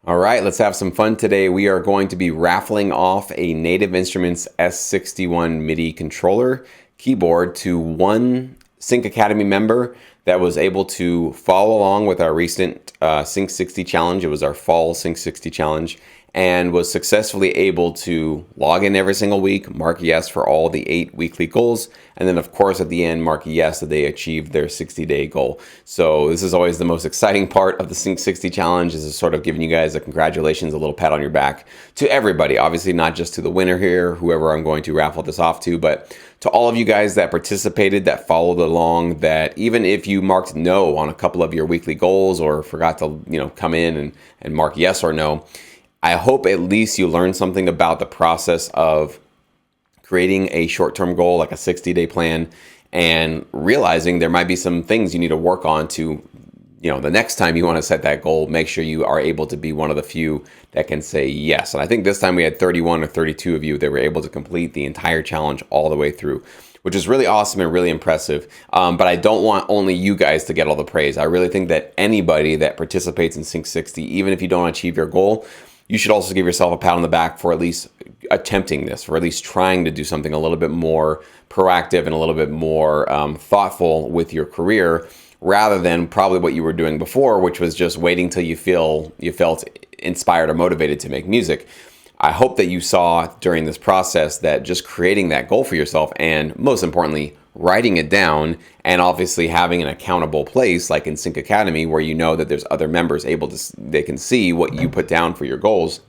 All right, let's have some fun today. We are going to be raffling off a Native Instruments S61 MIDI controller keyboard to one Sync Academy member that was able to follow along with our recent Sync 60 challenge. It was our fall Sync 60 challenge, and was successfully able to log in every single week, mark yes for all the 8 weekly goals, and then of course at the end mark yes that they achieved their 60-day goal. So this is always the most exciting part of the Sync 60 challenge, is sort of giving you guys a congratulations, a little pat on your back to everybody. Obviously not just to the winner here, whoever I'm going to raffle this off to, but to all of you guys that participated, that followed along, that even if you marked no on a couple of your weekly goals or forgot to come in and mark yes or no, I hope at least you learned something about the process of creating a short-term goal, like a 60-day plan, and realizing there might be some things you need to work on to, the next time you want to set that goal, make sure you are able to be one of the few that can say yes. And I think this time we had 31 or 32 of you that were able to complete the entire challenge all the way through, which is really awesome and really impressive. But I don't want only you guys to get all the praise. I really think that anybody that participates in Sync 60, even if you don't achieve your goal, you should also give yourself a pat on the back for at least attempting this, for at least trying to do something a little bit more proactive and a little bit more thoughtful with your career, rather than probably what you were doing before, which was just waiting till you felt inspired or motivated to make music. I hope that you saw during this process that just creating that goal for yourself, and most importantly, writing it down, and obviously having an accountable place like in Sync Academy where you know that there's other members they can see what you put down for your goals.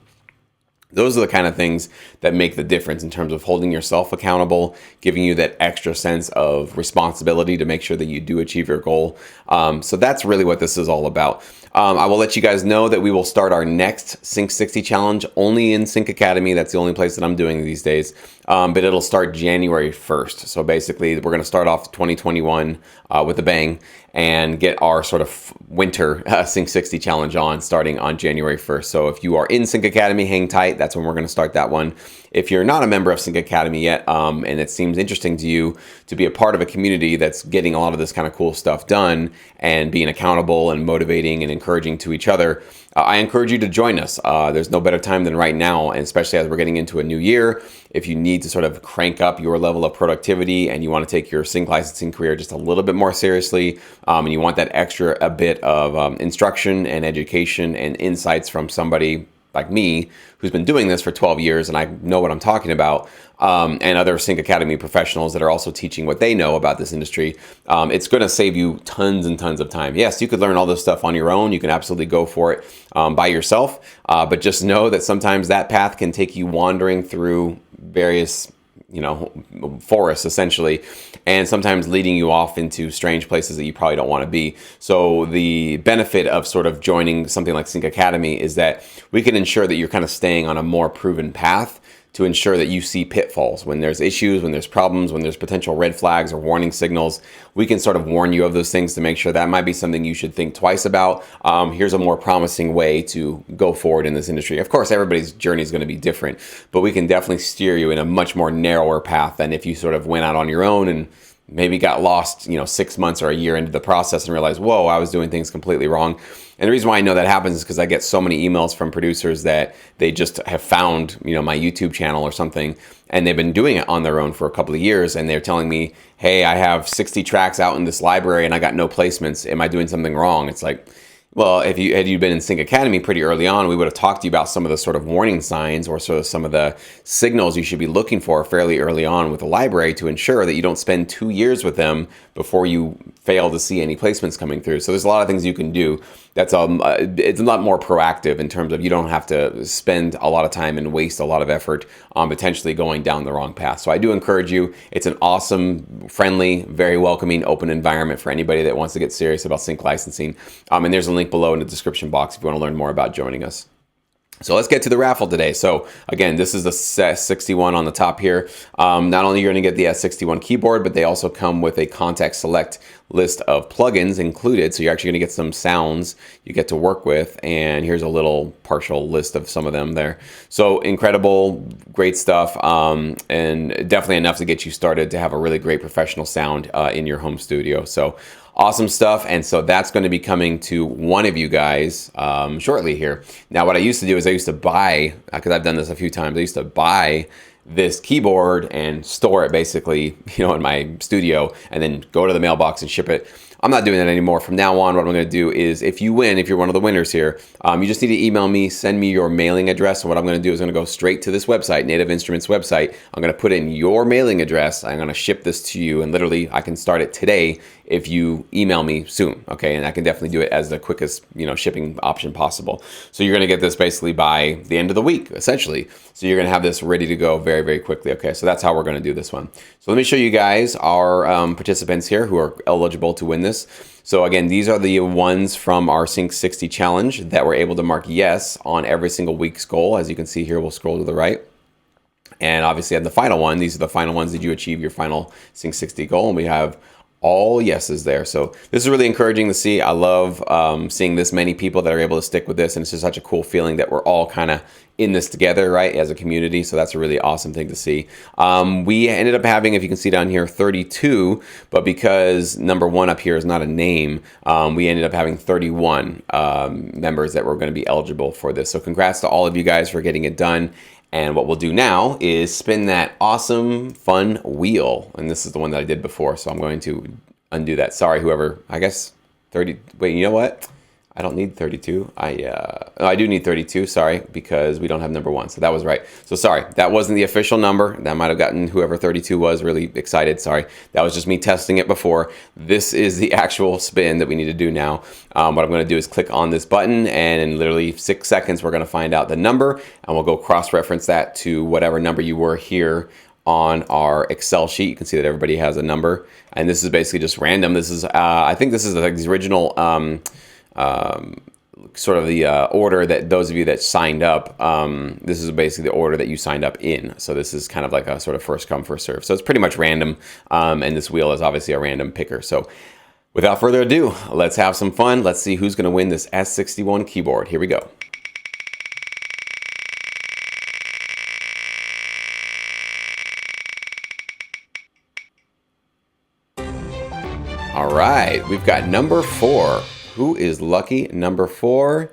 Those are the kind of things that make the difference in terms of holding yourself accountable, giving you that extra sense of responsibility to make sure that you do achieve your goal. So that's really what this is all about. I will let you guys know that we will start our next Sync 60 challenge only in Sync Academy. That's the only place that I'm doing these days. But it'll start January 1st. So basically, we're going to start off 2021 with a bang and get our sort of winter Sync 60 challenge on starting on January 1st. So if you are in Sync Academy, hang tight. That's when we're going to start that one. If you're not a member of Sync Academy yet, and it seems interesting to you to be a part of a community that's getting a lot of this kind of cool stuff done and being accountable and motivating and encouraging to each other, I encourage you to join us. There's no better time than right now, and especially as we're getting into a new year. If you need to sort of crank up your level of productivity and you want to take your sync licensing career just a little bit more seriously, and you want that extra a bit of instruction and education and insights from somebody like me, who's been doing this for 12 years and I know what I'm talking about, and other Sync Academy professionals that are also teaching what they know about this industry, it's going to save you tons and tons of time. Yes, you could learn all this stuff on your own. You can absolutely go for it by yourself, but just know that sometimes that path can take you wandering through various forests essentially, and sometimes leading you off into strange places that you probably don't want to be. So the benefit of sort of joining something like Sync Academy is that we can ensure that you're kind of staying on a more proven path, to ensure that you see pitfalls. When there's issues, when there's problems, when there's potential red flags or warning signals, we can sort of warn you of those things to make sure that might be something you should think twice about. Here's a more promising way to go forward in this industry. Of course, everybody's journey is going to be different, but we can definitely steer you in a much more narrower path than if you sort of went out on your own and maybe got lost, 6 months or a year into the process and realized, whoa, I was doing things completely wrong. And the reason why I know that happens is because I get so many emails from producers that they just have found, my YouTube channel or something, and they've been doing it on their own for a couple of years, and they're telling me, hey, I have 60 tracks out in this library and I got no placements. Am I doing something wrong? It's like, well, had you been in Sync Academy pretty early on, we would have talked to you about some of the sort of warning signs or sort of some of the signals you should be looking for fairly early on with the library to ensure that you don't spend 2 years with them before you fail to see any placements coming through. So there's a lot of things you can do. That's it's a lot more proactive in terms of you don't have to spend a lot of time and waste a lot of effort on potentially going down the wrong path. So I do encourage you. It's an awesome, friendly, very welcoming, open environment for anybody that wants to get serious about sync licensing. And there's a link below in the description box if you want to learn more about joining us. So let's get to the raffle today. So again, this is the S61 on the top here. Not only are you going to get the S61 keyboard, but they also come with a contact select list of plugins included. So you're actually going to get some sounds you get to work with. And here's a little partial list of some of them there. So incredible, great stuff. And definitely enough to get you started to have a really great professional sound in your home studio. So Awesome stuff. And so that's going to be coming to one of you guys shortly here. Now, what I used to do is I used to buy, because I've done this a few times, I used to buy this keyboard and store it basically, in my studio, and then go to the mailbox and ship it. I'm not doing that anymore. From now on, what I'm going to do is, if you win, if you're one of the winners here, you just need to email me, send me your mailing address. And what I'm going to do is I'm going to go straight to this website, Native Instruments website. I'm going to put in your mailing address. I'm going to ship this to you, and literally I can start it today if you email me soon. Okay, and I can definitely do it as the quickest, shipping option possible. So you're going to get this basically by the end of the week, essentially. So you're going to have this ready to go very, very quickly. Okay, so that's how we're going to do this one. So let me show you guys our participants here who are eligible to win this. So again, these are the ones from our Sync 60 challenge that were able to mark yes on every single week's goal. As you can see here, we'll scroll to the right. And obviously at the final one, these are the final ones. Did you achieve your final Sync 60 goal? And we have all yeses there. So this is really encouraging to see. I love seeing this many people that are able to stick with this. And it's just such a cool feeling that we're all kind of in this together, right, as a community. So that's a really awesome thing to see. We ended up having, if you can see down here, 32, but because number 1 up here is not a name, we ended up having 31 members that were going to be eligible for this. So congrats to all of you guys for getting it done. And what we'll do now is spin that awesome, fun wheel. And this is the one that I did before, so I'm going to undo that. Sorry, whoever, I guess 30, wait, you know what? I don't need 32. I do need 32, sorry, because we don't have number 1. So that was right. So sorry, that wasn't the official number. That might have gotten whoever 32 was really excited. Sorry, that was just me testing it before. This is the actual spin that we need to do now. What I'm going to do is click on this button, and in literally 6 seconds, we're going to find out the number, and we'll go cross-reference that to whatever number you were here on our Excel sheet. You can see that everybody has a number, and this is basically just random. This is, I think this is like the original sort of the order that those of you that signed up, this is basically the order that you signed up in. So this is kind of like a sort of first come, first serve. So it's pretty much random. And this wheel is obviously a random picker. So without further ado, let's have some fun. Let's see who's going to win this S61 keyboard. Here we go. All right, we've got number 4. Who is lucky number 4?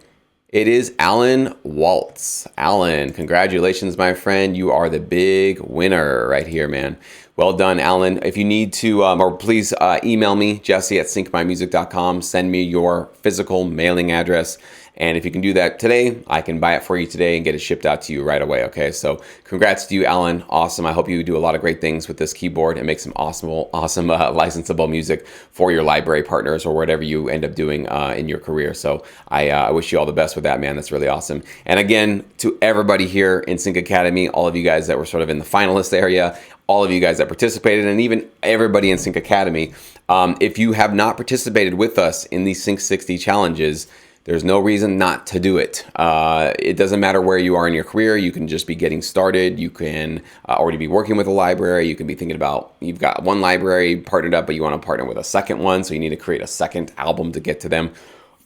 It is Alan Waltz. Alan, congratulations, my friend. You are the big winner right here, man. Well done, Alan. If you need to, or please email me, jesse@syncmymusic.com. Send me your physical mailing address. And if you can do that today, I can buy it for you today and get it shipped out to you right away, okay? So congrats to you, Alan. Awesome. I hope you do a lot of great things with this keyboard and make some awesome licensable music for your library partners or whatever you end up doing in your career. So I wish you all the best with that, man. That's really awesome. And again, to everybody here in Sync Academy, all of you guys that were sort of in the finalist area, all of you guys that participated, and even everybody in Sync Academy, if you have not participated with us in these Sync 60 challenges, there's no reason not to do it. It doesn't matter where you are in your career. You can just be getting started. You can already be working with a library. You can be thinking about, you've got one library partnered up, but you want to partner with a second one. So you need to create a second album to get to them.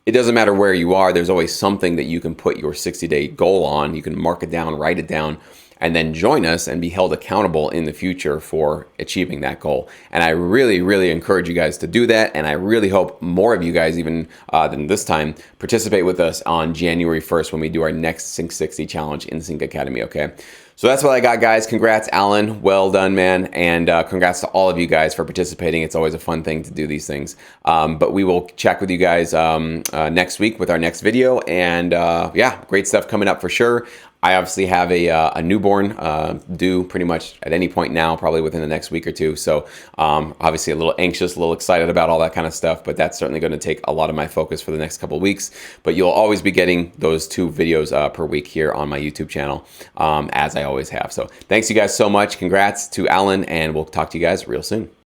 It doesn't matter where you are. There's always something that you can put your 60-day goal on. You can mark it down, write it down, and then join us and be held accountable in the future for achieving that goal. And I really, really encourage you guys to do that. And I really hope more of you guys, even than this time, participate with us on January 1st when we do our next Sync 60 challenge in Sync Academy, okay? So that's what I got, guys. Congrats, Alan. Well done, man. And congrats to all of you guys for participating. It's always a fun thing to do these things. But we will check with you guys next week with our next video. And yeah, great stuff coming up for sure. I obviously have a newborn due pretty much at any point now, probably within the next week or two. So obviously a little anxious, a little excited about all that kind of stuff, but that's certainly going to take a lot of my focus for the next couple of weeks. But you'll always be getting those 2 videos per week here on my YouTube channel, as I always have. So thanks you guys so much. Congrats to Alan, and we'll talk to you guys real soon.